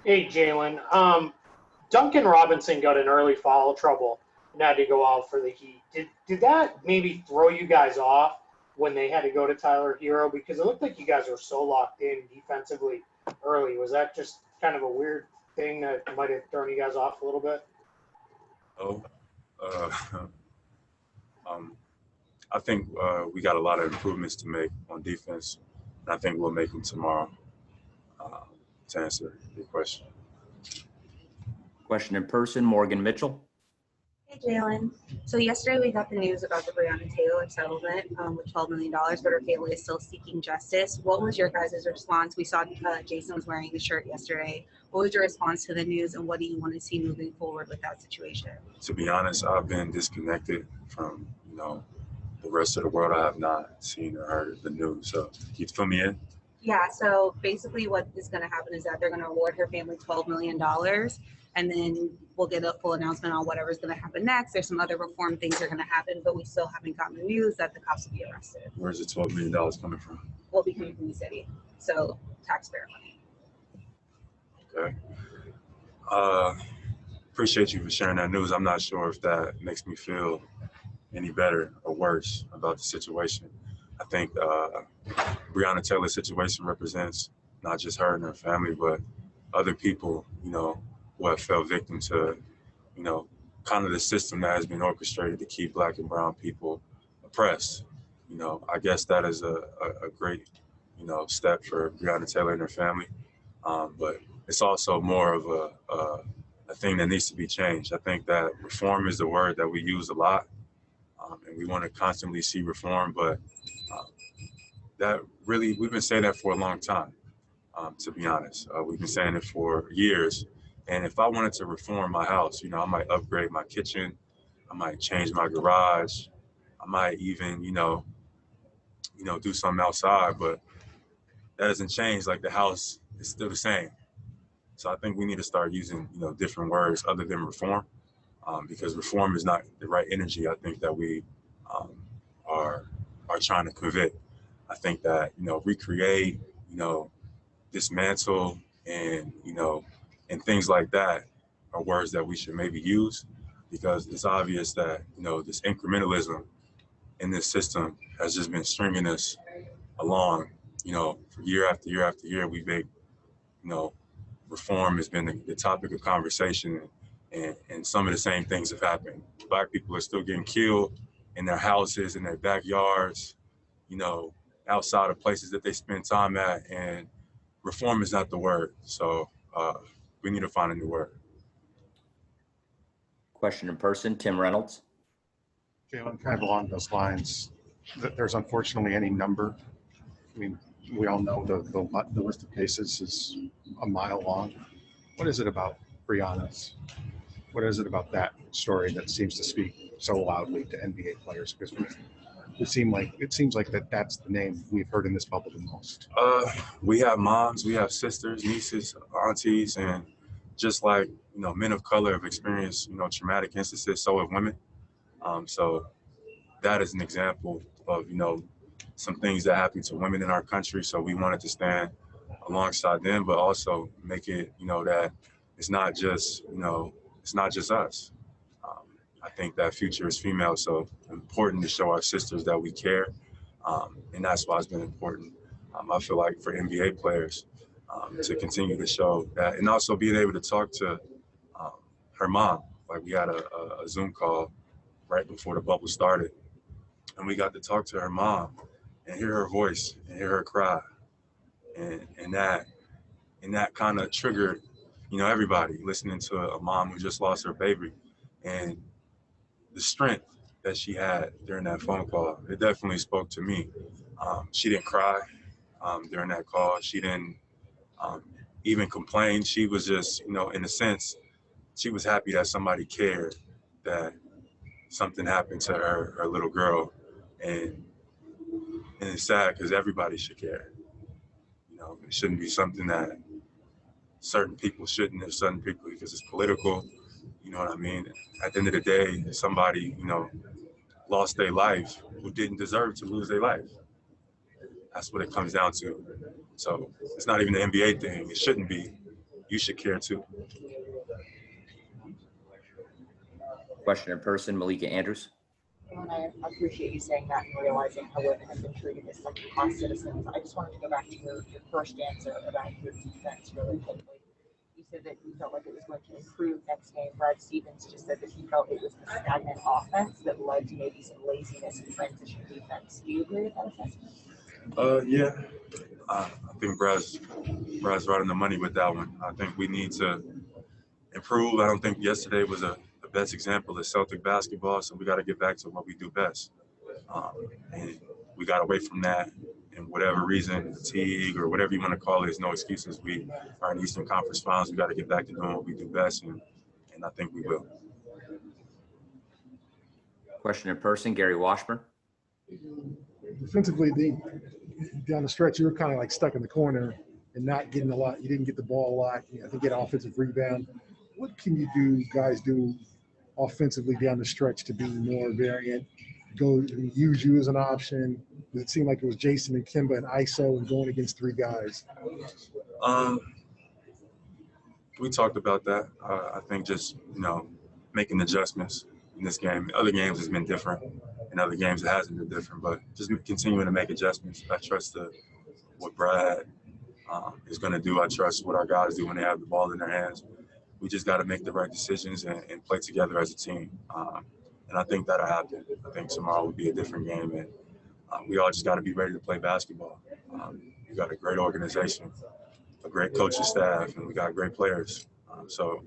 Hey, Jaylen. Duncan Robinson got in early foul trouble and had to go out for the Heat. Did that maybe throw you guys off when they had to go to Tyler Hero? Because it looked like you guys were so locked in defensively early. Was that just kind of a weird thing that might have thrown you guys off a little bit? Oh, uh, I think we got a lot of improvements to make on defense, and I think we'll make them tomorrow. Uh, to answer your question. Question in person, Morgan Mitchell. Hey, Jaylen. So yesterday we got the news about the Breonna Taylor settlement with $12 million, but her family is still seeking justice. What was your guys' response? We saw Jason was wearing the shirt yesterday. What was your response to the news, and what do you want to see moving forward with that situation? To be honest, I've been disconnected from, the rest of the world. I have not seen or heard the news. So can you fill me in? Yeah, so basically what is going to happen is that they're going to award her family $12 million, and then we'll get a full announcement on whatever's going to happen next. There's some other reform things that are going to happen, but we still haven't gotten the news that the cops will be arrested. Where's the $12 million coming from? Will be coming from the city, so taxpayer money. Okay. Appreciate you for sharing that news. I'm not sure if that makes me feel any better or worse about the situation. I think Breonna Taylor's situation represents not just her and her family, but other people, who have fell victim to, kind of the system that has been orchestrated to keep Black and brown people oppressed. I guess that is a great, step for Breonna Taylor and her family. But it's also more of a thing that needs to be changed. I think that reform is the word that we use a lot, and we want to constantly see reform, but that really, we've been saying that for a long time, to be honest. We've been saying it for years. And if I wanted to reform my house, I might upgrade my kitchen, I might change my garage, I might even, do something outside, but that doesn't change. Like, the house is still the same. So I think we need to start using, different words other than reform, because reform is not the right energy I think that we are trying to convey. I think that, recreate, dismantle, and, and things like that are words that we should maybe use, because it's obvious that, this incrementalism in this system has just been stringing us along, for year after year after year. We make, reform has been the topic of conversation, and some of the same things have happened. Black people are still getting killed in their houses, in their backyards, outside of places that they spend time at, and reform is not the word. So we need to find a new word. Question in person, Tim Reynolds. Jaylen, kind of along those lines, there's unfortunately any number. I mean, we all know the list of cases is a mile long. What is it about Breonna's? What is it about that story that seems to speak so loudly to NBA players? Because it seems like that's the name we've heard in this bubble the most. We have moms, we have sisters, nieces, aunties, and just like, men of color have experienced, traumatic instances, so have women. So that is an example of, some things that happen to women in our country. So we wanted to stand alongside them, but also make it, that it's not just, it's not just us. I think that future is female, so important to show our sisters that we care, and that's why it's been important. I feel like for NBA players to continue to show that, and also being able to talk to her mom. Like, we had a Zoom call right before the bubble started, and we got to talk to her mom and hear her voice and hear her cry, and that kind of triggered, everybody listening to a mom who just lost her baby, and the strength that she had during that phone call. It definitely spoke to me. She didn't cry during that call. She didn't even complain. She was just, in a sense, she was happy that somebody cared, that something happened to her little girl, and it's sad because everybody should care. It shouldn't be something that certain people shouldn't, or certain people, because it's political. You know what I mean? At the end of the day, somebody, lost their life who didn't deserve to lose their life. That's what it comes down to. So it's not even an NBA thing. It shouldn't be. you should care too. Question in person, Malika Andrews. And I appreciate you saying that and realizing how women have been treated as second-class citizens. I just wanted to go back to your first answer about your defense really quickly. You said that you felt like it was going to improve next game. Brad Stevens just said that he felt it was the stagnant offense that led to maybe some laziness in transition defense. Do you agree with that assessment? Yeah, I think Brad's right on the money with that one. I think we need to improve. I don't think yesterday was the best example of Celtic basketball, so we got to get back to what we do best. And we got away from that, and whatever reason, fatigue or whatever you want to call it, is no excuses. We are in Eastern Conference Finals. We got to get back to doing what we do best, and I think we will. Question in person, Gary Washburn. Defensively, down the stretch, you were kind of like stuck in the corner and not getting a lot. You didn't get the ball a lot. I think get an offensive rebound. What can you guys do offensively down the stretch to be more variant? Go use you as an option. It seemed like it was Jason and Kimba and ISO and going against three guys. We talked about that. I think just making adjustments in this game. Other games has been different. In other games it hasn't been different, but just continuing to make adjustments. I trust what Brad is going to do. I trust what our guys do when they have the ball in their hands. We just got to make the right decisions and play together as a team. And I think that'll happen. I think tomorrow will be a different game, and we all just got to be ready to play basketball. We got a great organization, a great coaching staff, and we got great players. So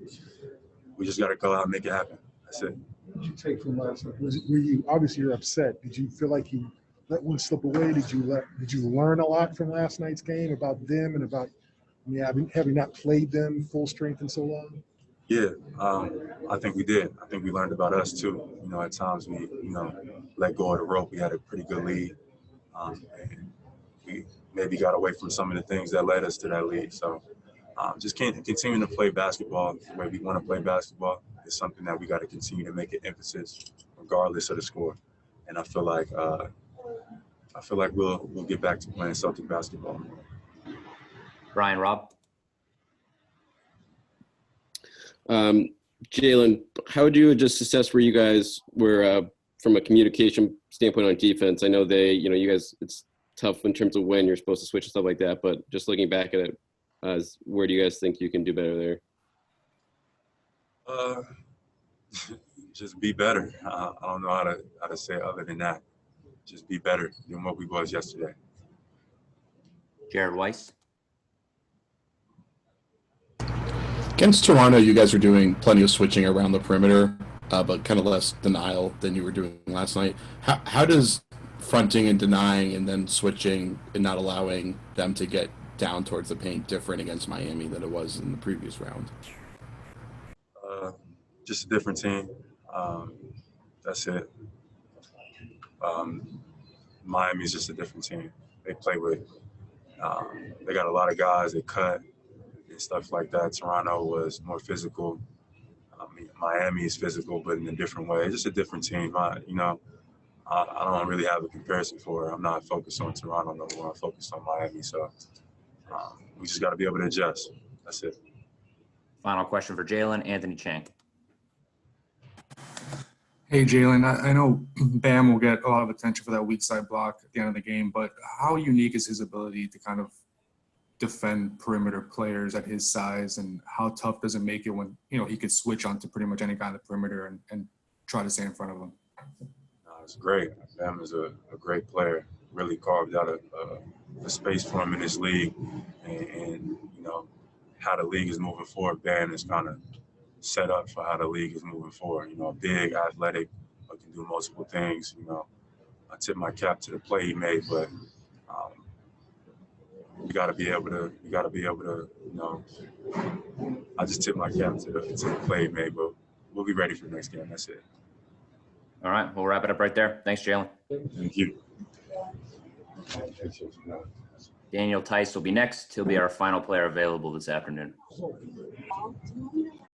we just got to go out and make it happen. That's it. What did you take from last night? Were you obviously you're upset? Did you feel like you let one slip away? Did you learn a lot from last night's game about them and about having not played them full strength in so long? Yeah, I think we did. I think we learned about us too. At times we let go of the rope. We had a pretty good lead, and we maybe got away from some of the things that led us to that lead. So just continuing to play basketball the way we want to play basketball is something that we got to continue to make an emphasis regardless of the score. And I feel like we'll get back to playing Celtic basketball. Brian Robb. Jaylen, how would you just assess where you guys were from a communication standpoint on defense? I know you guys, it's tough in terms of when you're supposed to switch and stuff like that, but just looking back at it, where do you guys think you can do better there? Just be better. I don't know how to say other than that. Just be better than what we was yesterday. Jared Weiss. Against Toronto, you guys were doing plenty of switching around the perimeter, but kind of less denial than you were doing last night. How does fronting and denying and then switching and not allowing them to get down towards the paint different against Miami than it was in the previous round? Just a different team. That's it. Miami's just a different team. They play with, they got a lot of guys that cut and stuff like that. Toronto was more physical. Miami is physical, but in a different way. It's just a different team. I don't really have a comparison for it. I'm not focused on Toronto no more. I'm focused on Miami. So we just got to be able to adjust. That's it. Final question for Jaylen, Anthony Chang. Hey, Jaylen, I know Bam will get a lot of attention for that weak side block at the end of the game, but how unique is his ability to kind of defend perimeter players at his size, and how tough does it make it when, he could switch onto pretty much any kind of perimeter and try to stay in front of him? It's great. Bam is a great player, really carved out a space for him in this league, and how the league is moving forward. Bam is kind of set up for how the league is moving forward. Big, athletic, but can do multiple things. I tip my cap to the play he made, but you got to be able to. I just tip my cap to the play he made, but we'll be ready for the next game. That's it. All right, we'll wrap it up right there. Thanks, Jaylen. Thank you. Daniel Tice will be next. He'll be our final player available this afternoon.